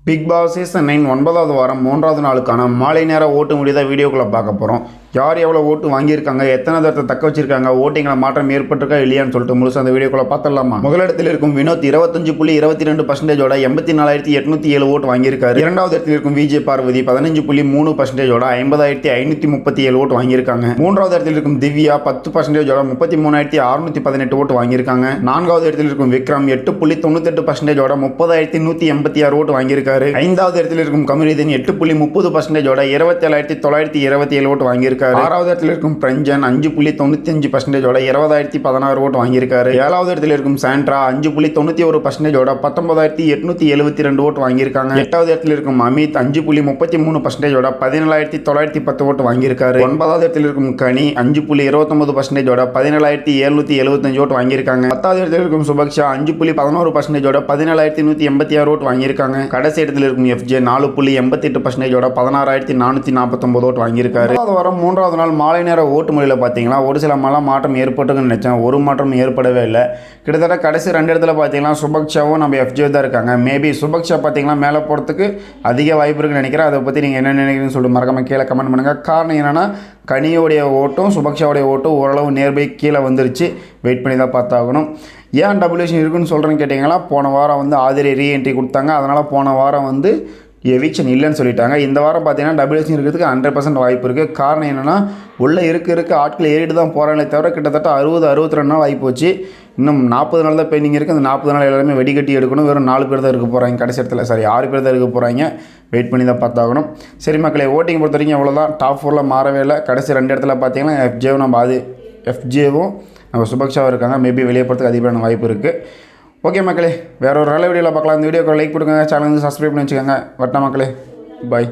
Big Boss season 9 9வது வாரம் 3வது நாளுக்கான மாலை நேர ஓட்டு முடித வீடியோக்குள்ளே பார்க்க போகிறோம். யார் எவ்வளோ ஓட்டு வாங்கியிருக்காங்க, எத்தனை தரத்தை தக்க வச்சிருக்காங்க, ஓட்டிங்கில் மாற்றம் ஏற்பட்டிருக்கா இல்லையான்னு சொல்லிட்டு முழுசாக அந்த வீடியோக்குள்ளே பார்த்துடலாமா. முதலிடத்தில் இருக்கும் வினோத் 25.22%, 84,807 ஓட்டு வாங்கியிருக்காரு. இரண்டாவது இடத்தில் இருக்கும் விஜய் பார்வதி 15.3%, 50,537 ஓட்டு வாங்கியிருக்காங்க. மூன்றாவது இடத்தில் இருக்கும் திவ்யா 10%, 33,618 ஓட்டு வாங்கியிருக்காங்க. நான்காவது இடத்தில் இருக்கும் விக்ரம் 8.98%, 30,186 ஓட்டு வாங்கியிருக்காரு. ஐந்தாவது இடத்தில் இருக்கும் கமருதீன் 8.30%, 27,927 ஓட்டு வாங்கியிருக்காரு. ஆறாவது இடத்தில் இருக்கும் பிரஞ்சன் 5.95%, 20,016 ஓட்டு வாங்கியிருக்காரு. ஏழாவது இடத்தில் இருக்கும் சாண்ட்ரா 5.91%, 19,872 ஓட்டு வாங்கியிருக்காங்க. எட்டாவது இடத்தில் இருக்கும் அமித் 5.33%, 17,910 ஓட்டு வாங்கியிருக்காரு. ஒன்பதாவது இடத்தில் இருக்கும் கனி 5.29%, 17,775 ஓட்டு வாங்கியிருக்காங்க. பத்தாவது இடத்தில் இருக்கும் சுபக்ஷா 5.11%, 17,186 ஓட்டு வாங்கியிருக்காங்க. கடைசி இடத்தில் இருக்கும் FJ 4.88%, 16,449 ஓட்டு வாங்கியிருக்காரு. வாரம் 3வது நாள் மாலை நேர ஓட்டு முறையில் பார்த்தீங்கன்னா ஒரு சில மாற்றம் ஏற்பட்டுன்னு நினச்சேன். ஒரு மாற்றம் ஏற்படவே இல்லை. கிட்டத்தட்ட கடைசி 2 இடத்துல பார்த்தீங்கன்னா சுபக்ஷாவும் நம்ம FJ தான் இருக்காங்க. மேபி சுபக்ஷா பார்த்தீங்கன்னா மேலே போகிறதுக்கு அதிக வாய்ப்பு இருக்குன்னு நினைக்கிறேன். அதை பற்றி நீங்கள் என்ன நினைக்கிறீங்கன்னு சொல்லிட்டு மறக்காம கீழே கமெண்ட் பண்ணுங்கள். காரணம் என்னென்னா கனியோடைய ஓட்டும் சுபக்ஷாவுடைய ஓட்டும் ஓரளவு நேர்பை கீழே வந்துருச்சு. வெயிட் பண்ணி தான் பார்த்தாகணும். ஏன் டபுளேஷன் இருக்குன்னு சொல்கிறேன்னு கேட்டிங்கன்னா போன வாரம் ஆதிரை ரீஎன்ட்ரி கொடுத்தாங்க. அதனால் போன வாரம் எவிக்ஷன் இல்லைன்னு சொல்லிட்டாங்க. இந்த வாரம் பார்த்தீங்கன்னா டபுளேஷன் இருக்கிறதுக்கு 100% வாய்ப்பு இருக்குது. காரணம் என்னென்னா உள்ளே இருக்க ஆட்கள் ஏறிட்டு தான் போகிறாங்களே தவிர கிட்டத்தட்ட 60-62 நாள் ஆகி போச்சு. இன்னும் 40 நாள் தான் பெண்டிங் இருக்குது. அந்த 40 நாள் எல்லாருமே வெடிகட்டி எடுக்கணும். வெறும் 4 பேர் தான் இருக்க போகிறாங்க. கடைசி இடத்துல 6 பேர் தான் இருக்க போகிறாங்க. வெயிட் பண்ணி தான் பார்த்தாகணும். சரி மக்களே, ஓட்டிங் பொறுத்த வரைக்கும் அவ்வளோதான். டாப் 4 மாறவே இல்லை. கடைசி 2 இடத்துல பார்த்தீங்கன்னா FJவும் நம்ம சுபக்ஷாவும் இருக்காங்க. மேபி வெளியே போகிறதுக்கு அதிகமான வாய்ப்பு இருக்குது. ஓகே மக்களே, வேறு ஒரு நல்ல வீடியோவில் பார்க்கலாம். இந்த வீடியோக்கு லைக் கொடுங்க, சேனல் சப்ஸ்கிரைப் பண்ணி வச்சுக்கோங்க. வட்டா மக்களே, பாய்.